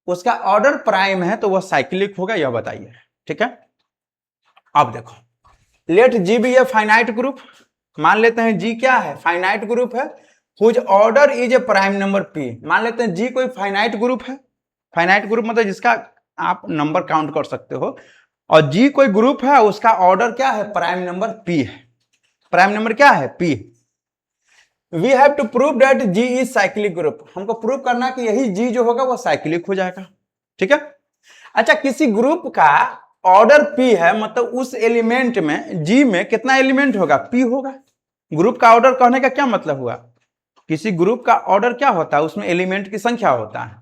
उसका ऑर्डर प्राइम है, तो वह साइक्लिक होगा, यह बताइए। ठीक है, अब देखो, let G be a finite group. मान लेते हैं जी क्या है? फाइनाइट ग्रुप है। Whose order is a prime number P. मान लेते हैं जी कोई फाइनाइट ग्रुप है। फाइनाइट ग्रुप मतलब जिसका आप नंबर काउंट कर सकते हो, और जी कोई ग्रुप है, उसका ऑर्डर क्या है? प्राइम नंबर पी है। प्राइम नंबर क्या है? P. We have to prove that G is cyclic group. हमको प्रूव करना कि यही जी जो होगा वो साइक्लिक हो जाएगा। ठीक है, अच्छा, किसी ग्रुप का ऑर्डर पी है, मतलब उस एलिमेंट में जी में कितना एलिमेंट होगा? पी होगा। ग्रुप का ऑर्डर कहने का क्या मतलब हुआ? किसी ग्रुप का ऑर्डर क्या होता है? उसमें एलिमेंट की संख्या होता है।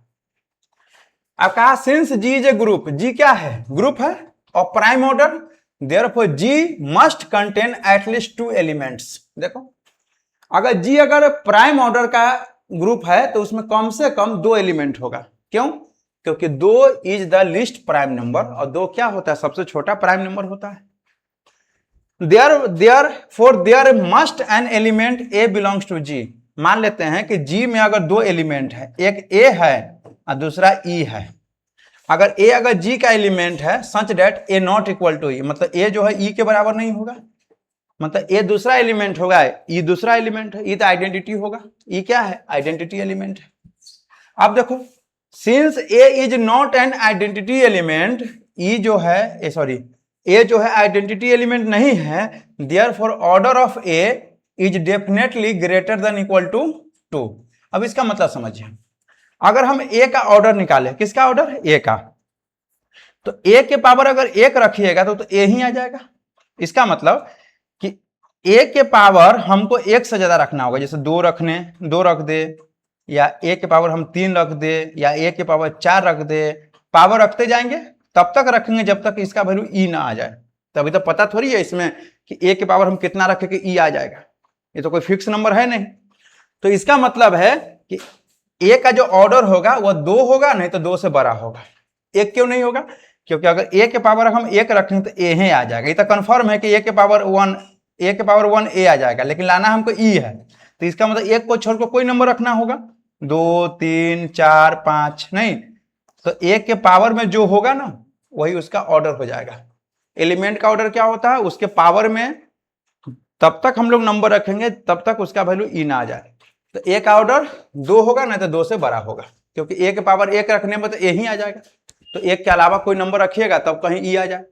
अब कहा since G is a group, G क्या है? ग्रुप है और prime order, therefore G must contain at least 2 elements. देखो, अगर जी अगर प्राइम ऑर्डर का ग्रुप है तो उसमें कम से कम 2 एलिमेंट होगा। क्यों? क्योंकि 2 is the least prime number, और 2 क्या होता है? सबसे छोटा प्राइम नंबर होता है। There must an element A belongs to G. मान लेते हैं कि जी में अगर 2 एलिमेंट है, एक ए है और दूसरा ई है। अगर ए अगर जी का एलिमेंट है such that A not equal to E, मतलब ए जो है ई के बराबर नहीं होगा, मतलब ए दूसरा एलिमेंट होगा, ई दूसरा एलिमेंट है, ई तो आइडेंटिटी होगा। ई क्या है? आइडेंटिटी एलिमेंट है। अब देखो, since A is not an identity element, E जो है सॉरी ए जो है आइडेंटिटी एलिमेंट नहीं है, therefore order of A is definitely greater than equal to 2। अब इसका मतलब समझिए, अगर हम ए का ऑर्डर निकाले, किसका ऑर्डर? ए का, तो ए के पावर अगर 1 रखिएगा तो ए ही आ जाएगा। इसका मतलब कि ए के पावर हमको 1 से ज्यादा रखना होगा। जैसे 2 रख दे, या ए के पावर हम 3 रख दे, या ए के पावर 4 रख दे। पावर रखते जाएंगे, तब तक रखेंगे जब तक इसका वैल्यू ई ना आ जाए। तभी तो पता थोड़ी है इसमें कि ए के पावर हम कितना रखें कि ई आ जाएगा। ये तो कोई फिक्स नंबर है नहीं। तो इसका मतलब है कि ए का जो ऑर्डर होगा वह 2 होगा, नहीं तो 2 से बड़ा होगा। 1 क्यों नहीं होगा? क्योंकि अगर ए के पावर हम 1 रखें तो ए ही आ जाएगा। ये तो कंफर्म है कि ए के पावर 1 ए आ जाएगा, लेकिन लाना हमको ई है। तो इसका मतलब 1 को छोड़कर कोई नंबर रखना होगा, 2 3 4 5 नहीं, तो 1 के पावर में जो होगा ना वही उसका ऑर्डर हो जाएगा। एलिमेंट का ऑर्डर क्या होता है? उसके पावर में तब तक हम लोग नंबर रखेंगे तब तक उसका वैल्यू ई ना आ जाए। तो ए का ऑर्डर 2 होगा, नहीं तो 2 से बड़ा होगा, क्योंकि ए के पावर 1 रखने में तो ए ही आ जाएगा। तो 1 के अलावा कोई नंबर रखिएगा तब कहीं ई आ जाए।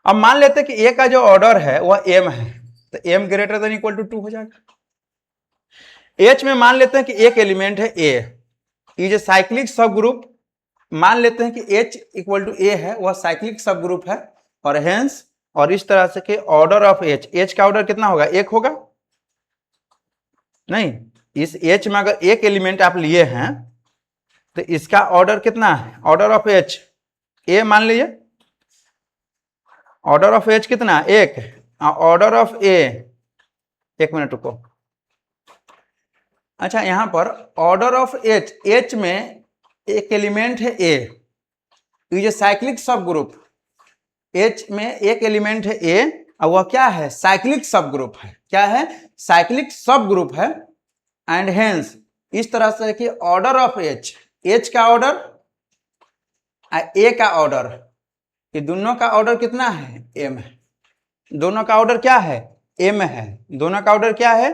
अब मान लेते हैं कि ए का जो ऑर्डर है वह एम है, तो M greater than equal to 2 हो जाएगा। एच में मान लेते हैं कि एक एलिमेंट है ए, इज ए साइक्लिक सब ग्रुप। मान लेते हैं कि एच इक्वल टू ए है, वह साइक्लिक सब ग्रुप है, और हेंस और इस तरह से कि ऑर्डर ऑफ एच, एच का ऑर्डर कितना होगा? 1 होगा। नहीं, इस एच में अगर एक एलिमेंट आप लिए हैं तो इसका ऑर्डर कितना है? ऑर्डर ऑफ एच ए मान लीजिए, ऑर्डर ऑफ एच कितना? 1। ऑर्डर ऑफ ए, 1 मिनट रुको। अच्छा, यहां पर ऑर्डर ऑफ एच, एच में एक एलिमेंट है ए, इज ए साइक्लिक सब ग्रुप। एच में एक एलिमेंट है ए और वह क्या है? साइक्लिक सब ग्रुप है। क्या है? साइक्लिक सब ग्रुप है। एंड हेंस इस तरह से कि ऑर्डर ऑफ एच का ऑर्डर ए का ऑर्डर, ये दोनों का ऑर्डर कितना है, एम है। दोनों का ऑर्डर क्या है, एम है। दोनों का ऑर्डर क्या है,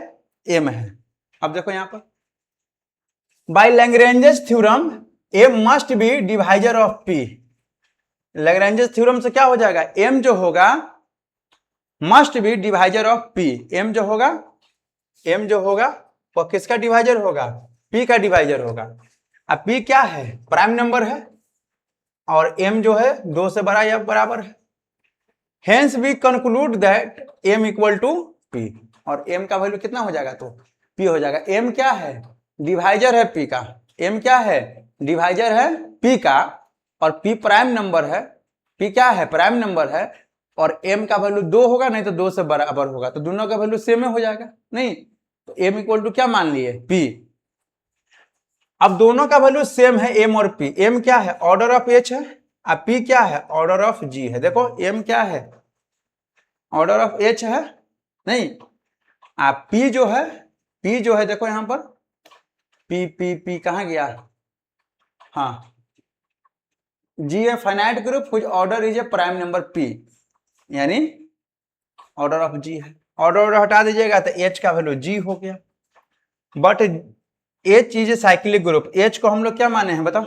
एम है। अब देखो यहां पर by Lagrange's theorem A must be divisor of P. Lagrange's theorem से क्या हो जाएगा, एम जो होगा must be divisor of P. M जो होगा वो किसका डिवाइजर होगा, पी का डिवाइजर होगा। अब पी क्या है, प्राइम नंबर है, और एम जो है 2 से बड़ा या बराबर है। Hence we conclude that M equal to P, और एम का वैल्यू कितना हो जाएगा, तो पी हो जाएगा। एम क्या है, डिवाइजर है पी का। एम क्या है, डिवाइजर है पी का, और पी प्राइम नंबर है। पी क्या है, प्राइम नंबर है, और एम का वैल्यू 2 होगा, नहीं तो 2 से बराबर होगा, तो दोनों का वैल्यू सेम हो जाएगा। नहीं तो एम इक्वल टू क्या मान लिए, पी। अब दोनों का वैल्यू सेम है, एम और पी। एम क्या है, ऑर्डर ऑफ एच है, और पी क्या है, ऑर्डर ऑफ जी है। देखो एम क्या है, ऑर्डर ऑफ एच है, नहीं आप पी जो है देखो यहां पर पी पी पी कहां गया, हाँ जी है फाइनाइट ग्रुप कुछ order is a prime number P, यानी ऑर्डर ऑफ जी है। ऑर्डर हटा दीजिएगा तो एच का वैल्यू जी हो गया। But H is a cyclic group. H को हम लोग क्या माने हैं बताओ,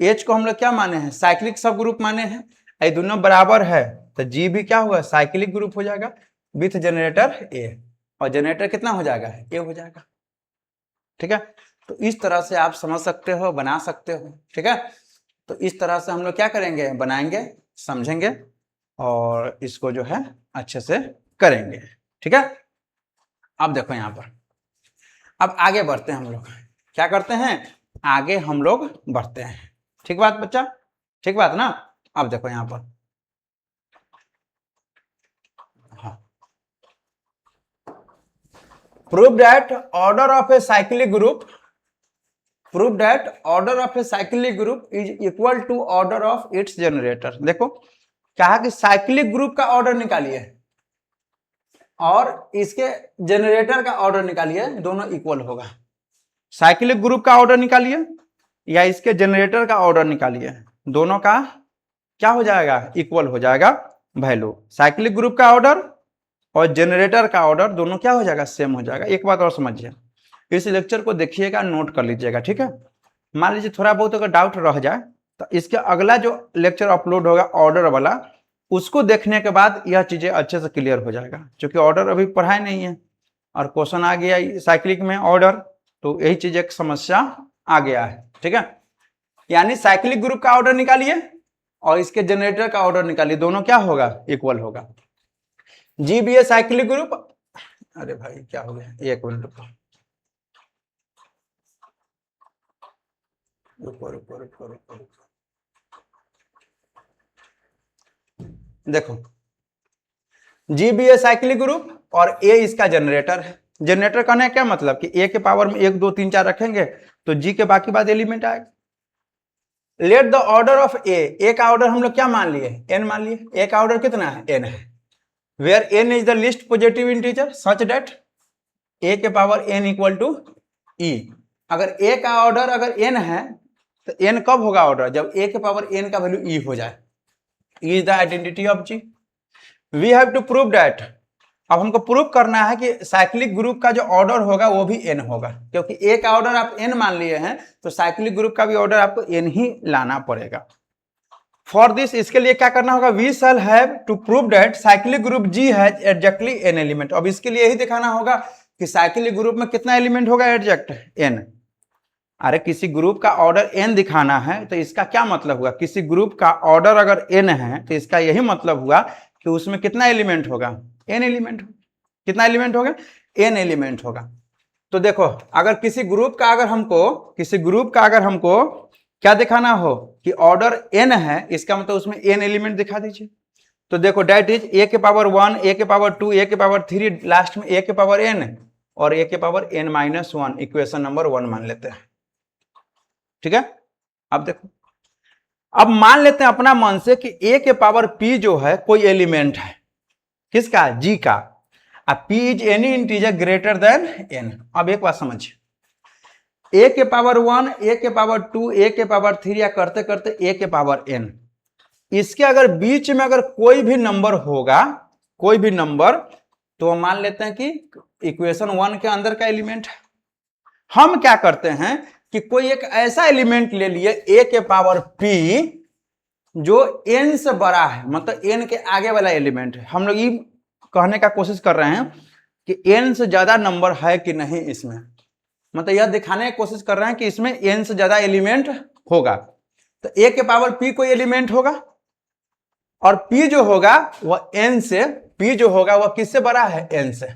एच को हम लोग क्या माने हैं, साइक्लिक सब ग्रुप माने हैं। ये दोनों बराबर है तो जी भी क्या हुआ, साइक्लिक ग्रुप हो जाएगा विथ जनरेटर ए, और जनरेटर कितना हो जाएगा, ए हो जाएगा। ठीक है, तो इस तरह से आप समझ सकते हो, बना सकते हो। ठीक है, तो इस तरह से हम लोग क्या करेंगे, बनाएंगे, समझेंगे, और इसको जो है अच्छे से करेंगे। ठीक है, अब देखो यहां पर, अब आगे बढ़ते हैं हम लोग। क्या करते हैं, आगे हम लोग बढ़ते हैं। ठीक बात बच्चा, ठीक बात ना। अब देखो यहां पर, हाँ, prove that order of a cyclic group, prove that order of a cyclic group is equal to order of its generator. देखो कहा कि साइक्लिक ग्रुप का ऑर्डर निकालिए और इसके जनरेटर का ऑर्डर निकालिए, दोनों इक्वल होगा। साइक्लिक ग्रुप का ऑर्डर निकालिए या इसके जनरेटर का ऑर्डर निकालिए, दोनों का क्या हो जाएगा, इक्वल हो जाएगा वैल्यू। साइक्लिक ग्रुप का ऑर्डर और जनरेटर का ऑर्डर दोनों क्या हो जाएगा, सेम हो जाएगा। एक बात और समझिए, इस लेक्चर को देखिएगा, नोट कर लीजिएगा। ठीक है, मान लीजिए थोड़ा बहुत अगर डाउट रह जाए तो इसके अगला जो लेक्चर अपलोड होगा ऑर्डर वाला, उसको देखने के बाद यह चीजें अच्छे से क्लियर हो जाएगा। क्योंकि ऑर्डर अभी पढ़ाई नहीं है और क्वेश्चन आ गया साइक्लिक में ऑर्डर, तो यही चीज एक समस्या आ गया है। ठीक है, यानी साइक्लिक ग्रुप का ऑर्डर निकालिए और इसके जनरेटर का ऑर्डर निकालिए, दोनों क्या होगा, इक्वल होगा। G be a cyclic group, अरे भाई क्या हो गया, एक मिनट रुको, देखो G be a cyclic group और ए इसका जनरेटर है। जनरेटर कहने क्या मतलब कि ए के पावर में 1 2 3 4 रखेंगे तो जी के बाकी बाद एलिमेंट आएगा। लेट द ऑर्डर ऑफ ए का ऑर्डर हम लोग क्या मान लिए, एन मान लिए। ए का ऑर्डर कितना है, एन है। Where N is the least positive integer such that A के power N equal to E. अगर ए का ऑर्डर अगर एन है तो एन कब होगा ऑर्डर, जब ए के पावर एन का वैल्यू ई हो जाए। E is the identity of G. We have to prove that, अब हमको प्रूव करना है कि साइक्लिक ग्रुप का जो ऑर्डर होगा वो भी एन होगा। क्योंकि ए का ऑर्डर आप एन मान लिए हैं तो साइक्लिक ग्रुप का भी ऑर्डर आपको एन ही लाना पड़ेगा। फॉर दिस, इसके लिए क्या करना होगा, we shall have to prove that cyclic group G has exactly N element. अब इसके लिए यही दिखाना होगा कि साइक्लिक ग्रुप में कितना एलिमेंट होगा, एग्जैक्ट एन। अरे किसी ग्रुप का ऑर्डर एन दिखाना है तो इसका क्या मतलब हुआ, किसी ग्रुप का ऑर्डर अगर एन है तो इसका यही मतलब हुआ कि उसमें कितना एलिमेंट होगा, एन एलिमेंट। कितना एलिमेंट होगा, एन एलिमेंट होगा। तो देखो अगर किसी ग्रुप का अगर हमको क्या दिखाना हो कि ऑर्डर एन है, इसका मतलब उसमें एन एलिमेंट दिखा दीजिए। तो देखो डेट इज ए के पावर 1, ए के पावर 2, ए के पावर 3, लास्ट में ए के पावर एन और ए के power N minus 1, equation number 1 मान लेते हैं। ठीक है, अब देखो, अब मान लेते हैं अपना मन से कि ए के पावर पी जो है कोई एलिमेंट है, किसका, जी का। P is any integer greater than N. अब एक बात समझिए, ए के पावर 1, ए के पावर 2, ए के पावर 3 या करते करते ए के पावर n। इसके अगर बीच में अगर कोई भी नंबर होगा, कोई भी नंबर, तो मान लेते हैं कि इक्वेशन 1 के अंदर का एलिमेंट है। हम क्या करते हैं कि कोई एक ऐसा एलिमेंट ले लिए a के पावर p जो n से बड़ा है, मतलब n के आगे वाला एलिमेंट है। हम लोग ये कहने का कोशिश कर रहे हैं कि n से ज्यादा नंबर है कि नहीं इसमें, मतलब यह दिखाने की कोशिश कर रहे हैं कि इसमें n से ज्यादा एलिमेंट होगा। तो a के पावर p कोई एलिमेंट होगा और p जो होगा वह n से, p जो होगा वह किससे बड़ा है, n से।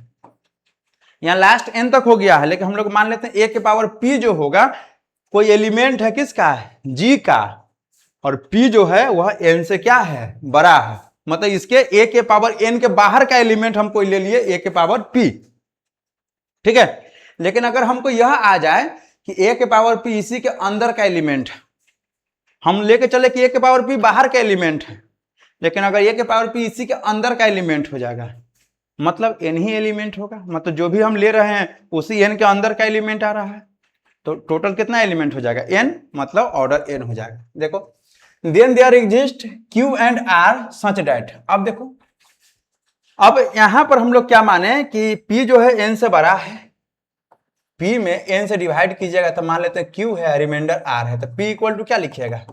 यहां लास्ट n तक हो गया है, लेकिन हम लोग मान लेते हैं a के पावर p जो होगा कोई एलिमेंट है किसका है, g का, और p जो है वह n से क्या है, बड़ा है। मतलब इसके a के पावर n के बाहर का एलिमेंट हम कोई ले लिए a के पावर p, ठीक है। लेकिन अगर हमको यह आ जाए कि a के पावर p इसी के अंदर का एलिमेंट है, हम लेके चले कि a के पावर p बाहर का एलिमेंट है, लेकिन अगर a के पावर p इसी के अंदर का एलिमेंट हो जाएगा, मतलब n ही एलिमेंट होगा, मतलब जो भी हम ले रहे हैं उसी n के अंदर का एलिमेंट आ रहा है। तो टोटल कितना एलिमेंट हो जाएगा, n, मतलब ऑर्डर n हो जाएगा। देखो, then there exist q and r such that. अब देखो, अब यहां पर हम लोग क्या माने कि p जो है n से बड़ा है, p में n से डिवाइड कीजिएगा तो मान लेते हैं q है, रिमाइंडर r है, तो p इक्वल टू क्या लिखिएगा,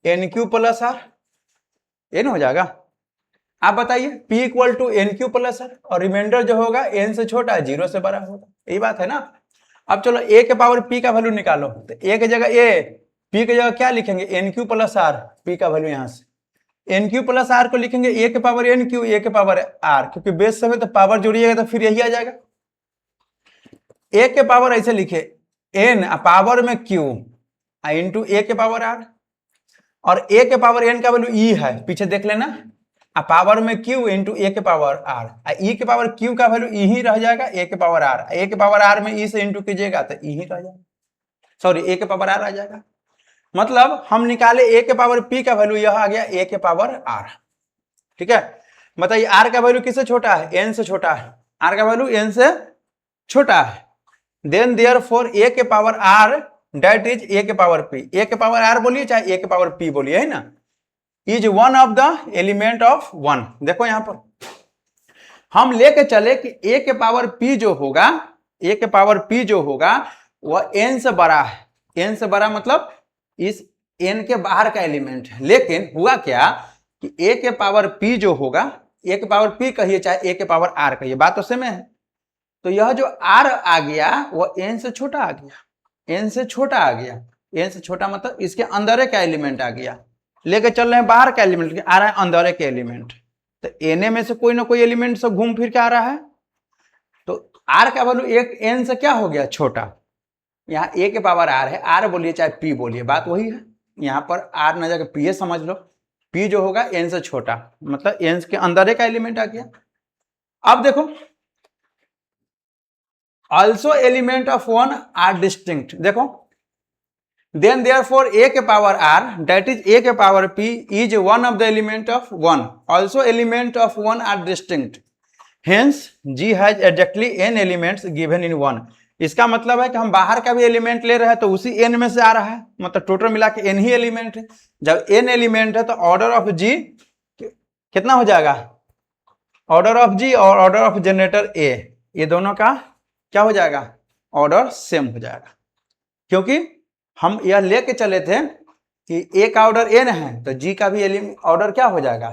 nq प्लस r, n हो जाएगा। आप बताइए, p equal to nq plus r, और रिमाइंडर जो होगा n से छोटा है, 0 से बड़ा होगा, यही बात है ना। अब चलो a के पावर p का वैल्यू निकालो, तो a की जगह a, p की जगह क्या लिखेंगे, nq प्लस r, p का वैल्यू यहां से nq प्लस r को लिखेंगे a के पावर nq, a के पावर r, क्योंकि बेस सब है तो पावर जोड़िएगा तो फिर यही आ जाएगा। a के पावर ऐसे लिखे n पावर में q इंटू a के पावर r, और a के पावर n का वैल्यू e है, पीछे देख लेना, पावर में q इंटू ए के पावर r, e के पावर q का वैल्यू e ही रह जाएगा, a के पावर r, a के पावर r में e से इंटू कीजिएगा तो e ही रह जाएगा, सॉरी a के पावर r आ जाएगा। मतलब हम निकाले a के पावर p का वैल्यू, यह आ गया a के पावर r, ठीक है। बताइए r का वैल्यू किससे छोटा है, n से छोटा है, r का वैल्यू n से छोटा है। देन देयरफॉर a के पावर r दैट इज a के पावर p, a के पावर r बोलिए चाहे a के पावर p बोलिए, है ना, is one of the element of 1। देखो यहां पर हम लेके चले कि a के पावर p जो होगा, a के पावर p जो होगा वह n से बड़ा है, n से बड़ा मतलब इस n के बाहर का एलिमेंट है। लेकिन हुआ क्या कि a के पावर p जो होगा, a के पावर p कहिए चाहे a के पावर r कहिए, बात तो सेम है। तो यह जो r आ गया वह n से छोटा आ गया, n से छोटा आ गया, n से छोटा मतलब इसके अंदर का एलिमेंट आ गया, लेके चल रहे हैं बाहर का एलिमेंट, आ रहा है अंदर के एलिमेंट, तो na में से कोई ना कोई एलिमेंट से घूम फिर के आ रहा है, तो r का वैल्यू एक n से क्या हो गया, छोटा। यहाँ a के पावर r है, r बोलिए चाहे p बोलिए, बात वही है। यहाँ पर r न जाकर p समझ लो, p जो होगा n से छोटा, मतलब n के अंदर का एलिमेंट आ गया। अब देखो, also element of 1 are distinct. देखो, then therefore a के पावर r that is a के पावर p is one of the element of 1, also element of 1 are distinct, hence g has exactly n elements given in 1। इसका मतलब है कि हम बाहर का भी एलिमेंट ले रहे हैं तो उसी n में से आ रहा है, मतलब टोटल मिला के n ही एलिमेंट है। जब n एलिमेंट है तो ऑर्डर ऑफ g कितना हो जाएगा, ऑर्डर ऑफ g और ऑर्डर ऑफ जनरेटर a, ये दोनों का क्या हो जाएगा, ऑर्डर सेम हो जाएगा। क्योंकि हम यह लेके चले थे कि a का ऑर्डर n है तो g का भी ऑर्डर क्या हो जाएगा,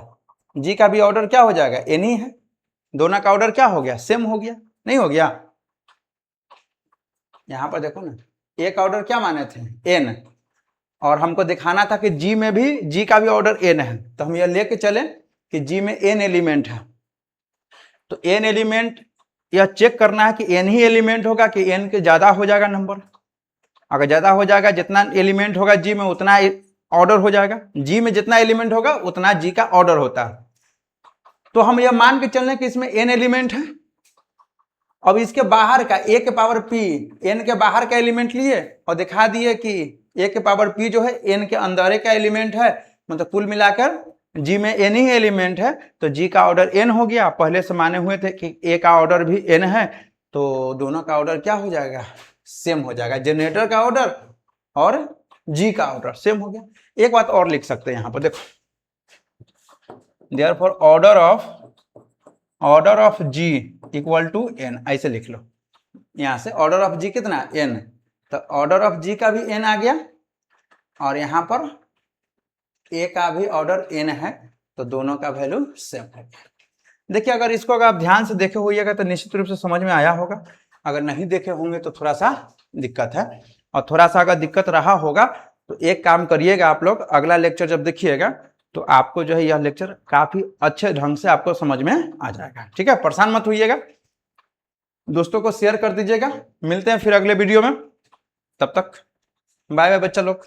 g का भी ऑर्डर क्या हो जाएगा, n ही है, दोनों का ऑर्डर क्या हो गया, सेम हो गया, नहीं हो गया। यहां पर देखो ना, a का ऑर्डर क्या माने थे, n, और हमको दिखाना था कि g में भी, g का भी ऑर्डर n है, तो हम यह लेके चले कि g में n एलिमेंट है, तो n एलिमेंट यह चेक करना है कि n ही एलिमेंट होगा कि n के ज्यादा हो जाएगा नंबर। अगर ज्यादा हो जाएगा, जितना एलिमेंट होगा g में उतना ऑर्डर हो जाएगा, g में जितना एलिमेंट होगा उतना g का ऑर्डर होता है। तो हम यह मान के चल रहे हैं कि इसमें n एलिमेंट है। अब इसके बाहर का a के पावर p, n के बाहर का एलिमेंट लिए और दिखा दिए कि a के पावर p जो है n के अंदर का एलिमेंट है, मतलब कुल मिलाकर g में n ही एलिमेंट है, तो g का ऑर्डर n हो गया। पहले से माने हुए थे कि a का ऑर्डर भी n है, तो दोनों का ऑर्डर क्या हो जाएगा, सेम हो जाएगा, जनरेटर का ऑर्डर और जी का ऑर्डर सेम हो गया। एक बात और लिख सकते हैं यहां पर, देखो therefore order of G equal to N, ऐसे लिख लो। यहां से ऑर्डर ऑफ जी कितना, एन, तो ऑर्डर ऑफ जी का भी एन आ गया और यहां पर ए का भी ऑर्डर एन है, तो दोनों का वैल्यू सेम है। देखिए अगर इसको अगर आप ध्यान से देखे होइएगा तो निश्चित रूप से समझ में आया होगा, अगर नहीं देखे होंगे तो थोड़ा सा दिक्कत है। और थोड़ा सा अगर दिक्कत रहा होगा तो एक काम करिएगा आप लोग, अगला लेक्चर जब देखिएगा तो आपको जो है यह लेक्चर काफी अच्छे ढंग से आपको समझ में आ जाएगा। ठीक है, परेशान मत होइएगा, दोस्तों को शेयर कर दीजिएगा। मिलते हैं फिर अगले वीडियो में, तब तक बाय बाय बच्चा लोग।